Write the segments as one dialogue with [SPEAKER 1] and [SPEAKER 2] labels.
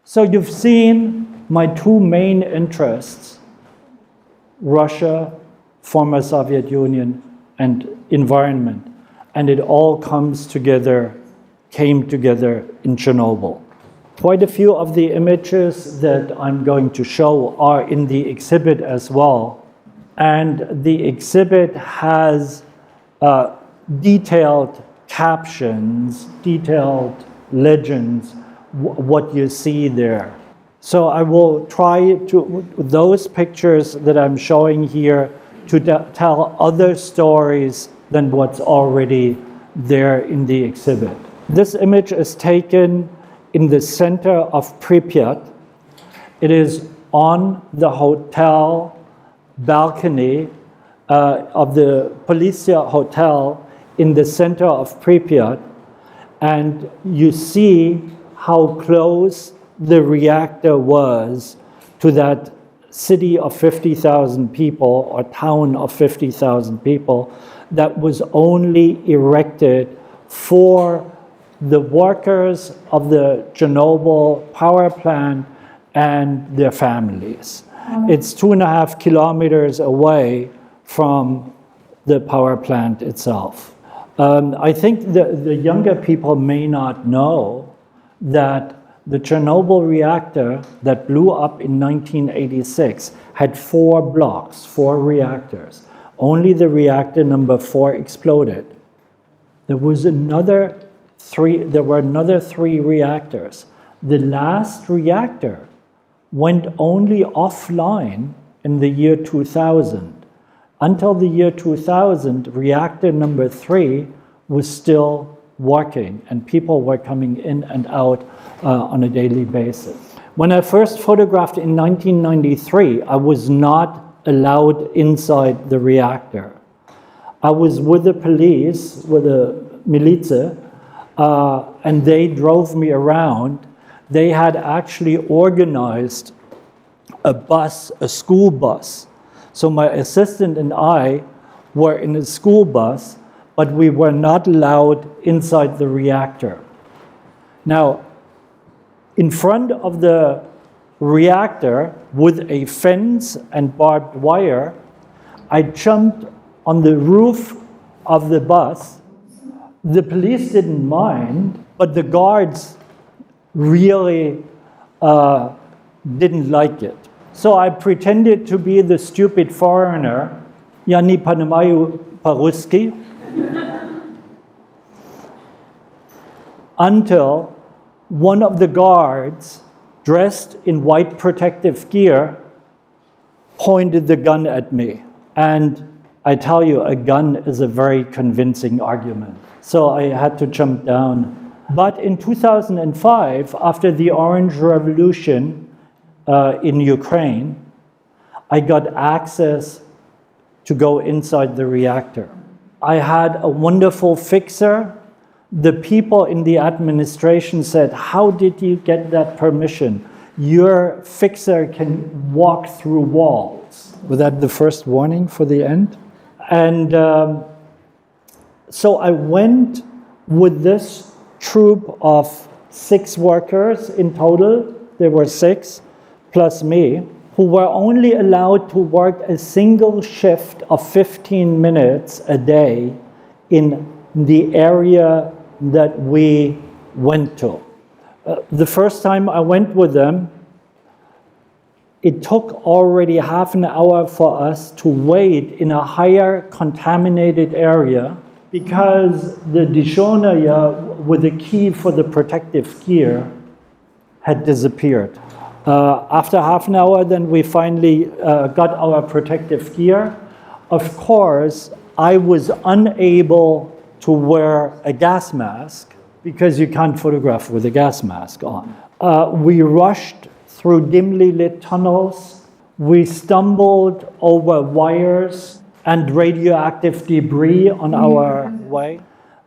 [SPEAKER 1] So you've seen my two main interests, Russia, former Soviet Union, and environment. And it all came together in Chernobyl. Quite a few of the images that I'm going to show are in the exhibit as well. And the exhibit has detailed captions, detailed legends, what you see there. So I will try to, those pictures that I'm showing here, to tell other stories than what's already there in the exhibit. This image is taken in the center of Pripyat. It is on the hotel balcony of the Policia Hotel in the center of Pripyat, and you see how close the reactor was to that city of 50,000 people or town of 50,000 people that was only erected for the workers of the Chernobyl power plant and their families. It's 2.5 kilometers away from the power plant itself. I think the younger people may not know that the Chernobyl reactor that blew up in 1986 had 4 blocks, 4 reactors. Only the reactor number 4 exploded. There were another 3 reactors. The last reactor went only offline in the year 2000. Until the year 2000, reactor number 3 was still working, and people were coming in and out on a daily basis. When I first photographed in 1993, I was not allowed inside the reactor. I was with the police, with the militia, and they drove me around. They had actually organized a bus, a school bus. So my assistant and I were in a school bus, but we were not allowed inside the reactor. Now, in front of the reactor with a fence and barbed wire, I jumped on the roof of the bus. The police didn't mind, but the guards really didn't like it. So I pretended to be the stupid foreigner, "Ja nie poнимаю по-русски," until one of the guards, dressed in white protective gear, pointed the gun at me. And I tell you, a gun is a very convincing argument. So I had to jump down. But in 2005, after the Orange Revolution in Ukraine, I got access to go inside the reactor. I had a wonderful fixer. The people in the administration said, "How did you get that permission? Your fixer can walk through walls." Was that the first warning for the end? And so I went with this troop of 6 workers in total. There were 6, plus me, who were only allowed to work a single shift of 15 minutes a day in the area that we went to. The first time I went with them, it took already half an hour for us to wait in a higher contaminated area because the dishonaya with the key for the protective gear had disappeared. After half an hour, then we finally got our protective gear. Of course, I was unable to wear a gas mask because you can't photograph with a gas mask on. We rushed through dimly lit tunnels. We stumbled over wires and radioactive debris on our way.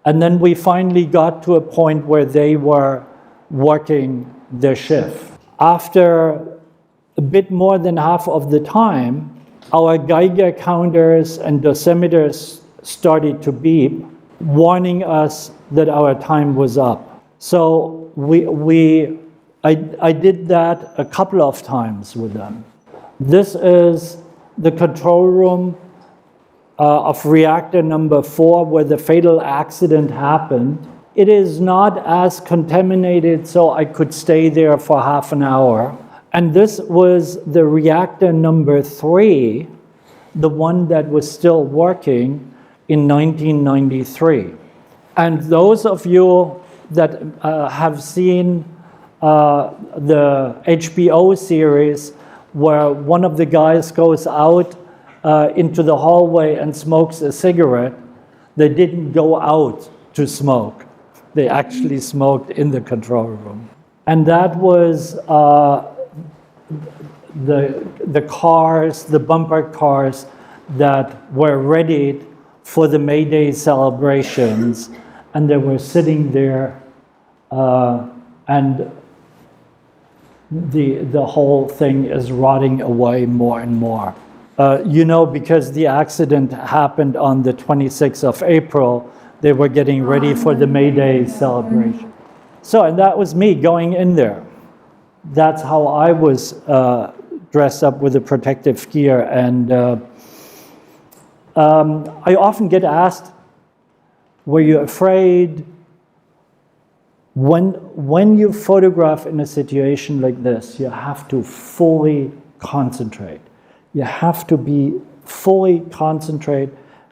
[SPEAKER 1] And then we finally got to a point where they were working their shift. After a bit more than half of the time, our Geiger counters and dosimeters started to beep, warning us that our time was up. So we I did that a couple of times with them. This is the control room of reactor number 4 where the fatal accident happened. It is not as contaminated, so I could stay there for half an hour. And this was the reactor number 3, the one that was still working in 1993. And those of you that have seen the HBO series where one of the guys goes out into the hallway and smokes a cigarette, they didn't go out to smoke. They actually smoked in the control room. And that was the cars, the bumper cars that were readied for the May Day celebrations, and they were sitting there, and the whole thing is rotting away more and more. Because the accident happened on the 26th of April, they were getting ready for the May Day celebration. So, and that was me going in there. That's how I was dressed up with the protective gear. And I often get asked, were you afraid? When you photograph in a situation like this, you have to fully concentrate. You have to be fully concentrate,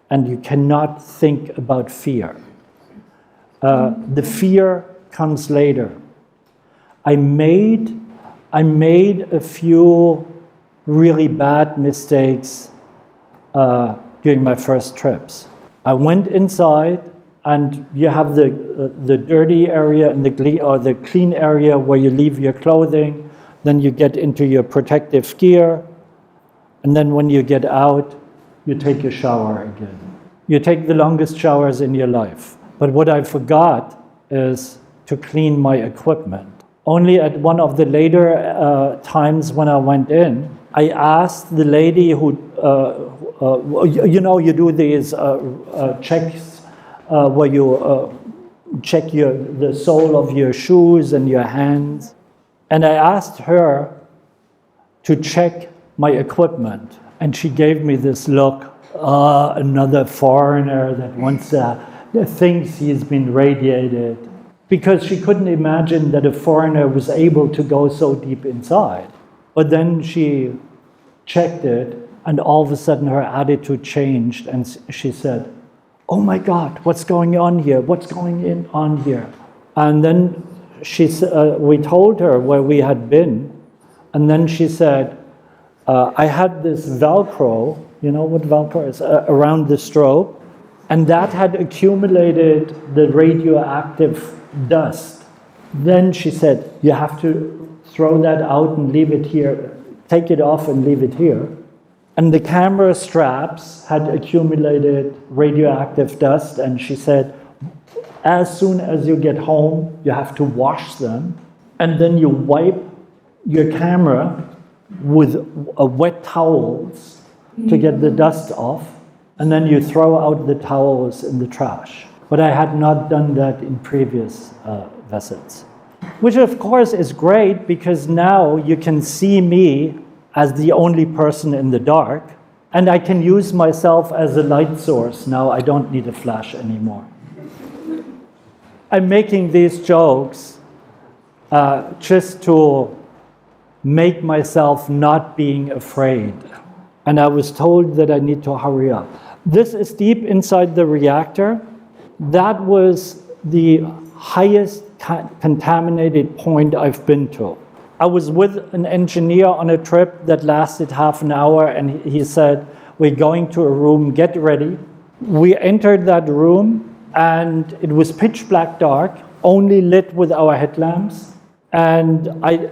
[SPEAKER 1] and you cannot think about fear. The fear comes later. I made a few really bad mistakes during my first trips. I went inside, and you have the dirty area and the clean area where you leave your clothing. Then you get into your protective gear, and then when you get out, you take your shower again. You take the longest showers in your life. But what I forgot is to clean my equipment. Only at one of the later times when I went in, I asked the lady who, you do these checks where you check the sole of your shoes and your hands. And I asked her to check my equipment. And she gave me this look, another foreigner that wants thinks he's been radiated. Because she couldn't imagine that a foreigner was able to go so deep inside. But then she checked it, and all of a sudden her attitude changed, and she said, "Oh my God, what's going on here? What's going on here?" And then we told her where we had been, and then she said, I had this Velcro, you know what Velcro is, around the strobe, and that had accumulated the radioactive dust. Then she said, you have to throw that out and leave it here, take it off and leave it here. And the camera straps had accumulated radioactive dust, and she said, as soon as you get home, you have to wash them, and then you wipe your camera with wet towels to get the dust off, and then you throw out the towels in the trash. But I had not done that in previous visits. Which of course is great, because now you can see me as the only person in the dark, and I can use myself as a light source. Now I don't need a flash anymore. I'm making these jokes just to make myself not being afraid. And I was told that I need to hurry up. This is deep inside the reactor. That was the highest contaminated point I've been to. I was with an engineer on a trip that lasted half an hour, and he said, we're going to a room, get ready. We entered that room, and it was pitch black dark, only lit with our headlamps. And I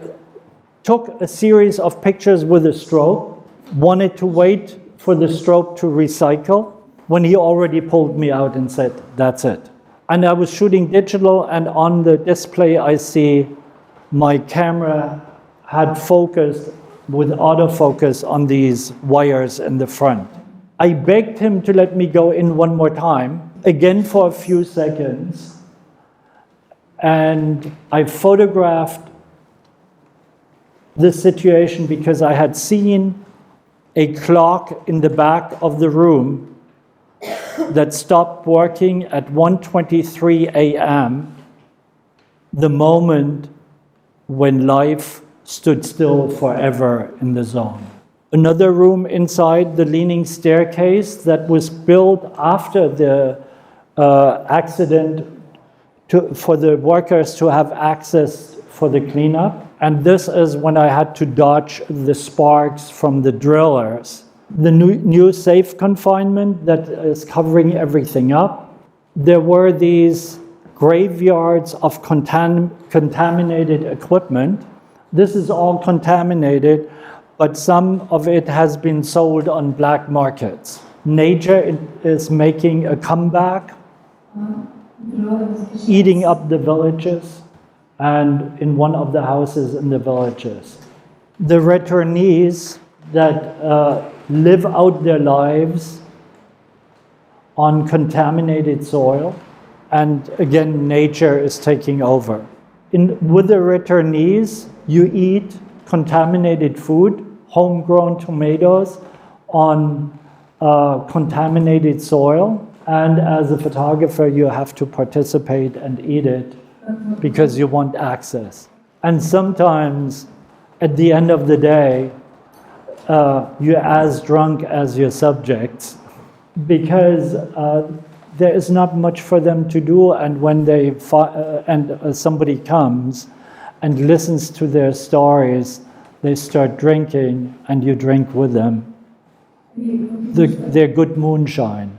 [SPEAKER 1] took a series of pictures with a strobe, wanted to wait for the strobe to recycle, when he already pulled me out and said, that's it. And I was shooting digital, and on the display I see my camera had focused with autofocus on these wires in the front. I begged him to let me go in one more time, again for a few seconds, and I photographed this situation because I had seen a clock in the back of the room that stopped working at 1:23 a.m., the moment when life stood still forever in the zone. Another room inside the leaning staircase that was built after the accident for the workers to have access for the cleanup. And this is when I had to dodge the sparks from the drillers. The new safe confinement that is covering everything up. There were these graveyards of contaminated equipment. This is all contaminated, but some of it has been sold on black markets. Nature is making a comeback, eating up the villages, and in one of the houses in the villages. The returnees that live out their lives on contaminated soil, and again, nature is taking over. With the returnees, you eat contaminated food, homegrown tomatoes on contaminated soil, and as a photographer, you have to participate and eat it because you want access. And sometimes, at the end of the day, you're as drunk as your subjects because there is not much for them to do, and when somebody comes and listens to their stories, they start drinking, and you drink with them. They're good moonshine.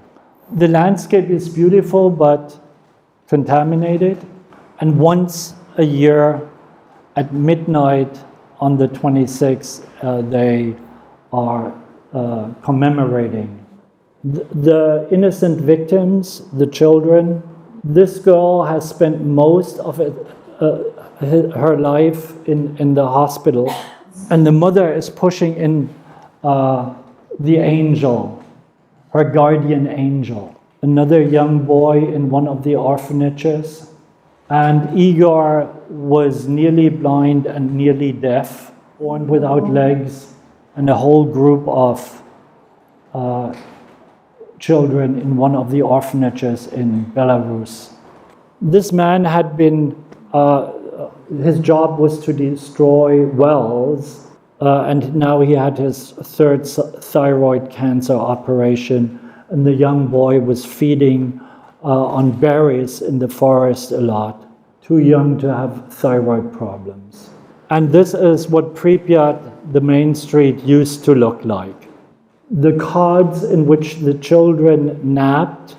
[SPEAKER 1] The landscape is beautiful but contaminated, and once a year at midnight on the 26th, they are commemorating the innocent victims, the children. This girl has spent most of her life in the hospital, and the mother is pushing in the angel, her guardian angel. Another young boy in one of the orphanages, and Igor was nearly blind and nearly deaf, born without legs, and a whole group of children in one of the orphanages in Belarus. This man had been, his job was to destroy wells, and now he had his third thyroid cancer operation, and the young boy was feeding on berries in the forest a lot, too young to have thyroid problems. And this is what Pripyat, the main street, used to look like. The cods in which the children napped,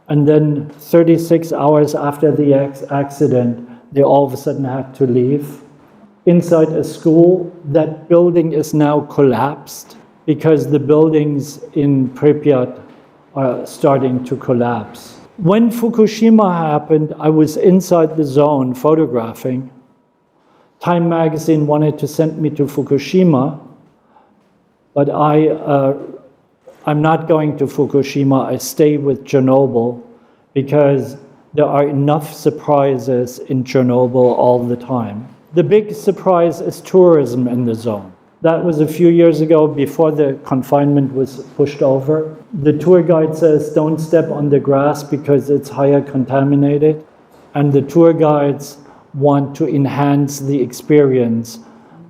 [SPEAKER 1] and then 36 hours after the accident, they all of a sudden had to leave. Inside a school, that building is now collapsed because the buildings in Pripyat are starting to collapse. When Fukushima happened, I was inside the zone photographing. Time magazine wanted to send me to Fukushima, but I'm not going to Fukushima. I stay with Chernobyl because there are enough surprises in Chernobyl all the time. The big surprise is tourism in the zone. That was a few years ago before the confinement was pushed over. The tour guide says don't step on the grass because it's higher contaminated, and the tour guides want to enhance the experience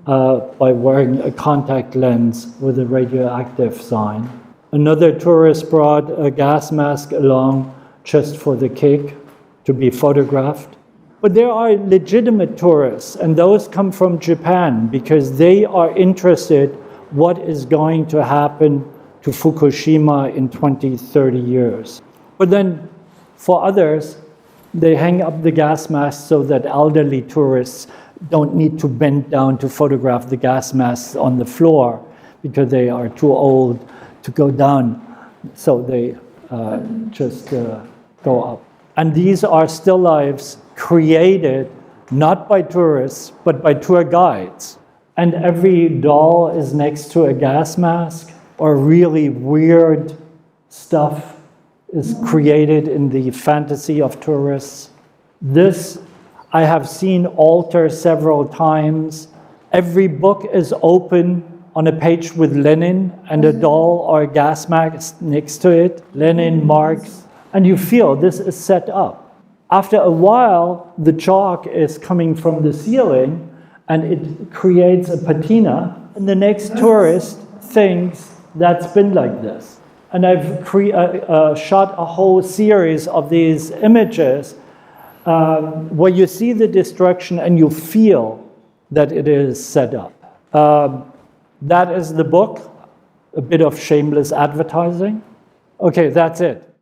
[SPEAKER 1] by wearing a contact lens with a radioactive sign. Another tourist brought a gas mask along just for the kick to be photographed. But there are legitimate tourists, and those come from Japan because they are interested what is going to happen to Fukushima in 20, 30 years. But then for others, they hang up the gas masks so that elderly tourists don't need to bend down to photograph the gas masks on the floor because they are too old to go down. So they just go up. And these are still lifes created not by tourists, but by tour guides. And every doll is next to a gas mask, or really weird stuff is created in the fantasy of tourists. This I have seen alter several times Every book is open on a page with Lenin and a doll or a gas mask next to it. Lenin, Marx, and you feel this is set up. After a while, the chalk is coming from the ceiling and it creates a patina, and the next tourist thinks that's been like this. And I've shot a whole series of these images where you see the destruction and you feel that it is set up. That is the book, a bit of shameless advertising. Okay, that's it.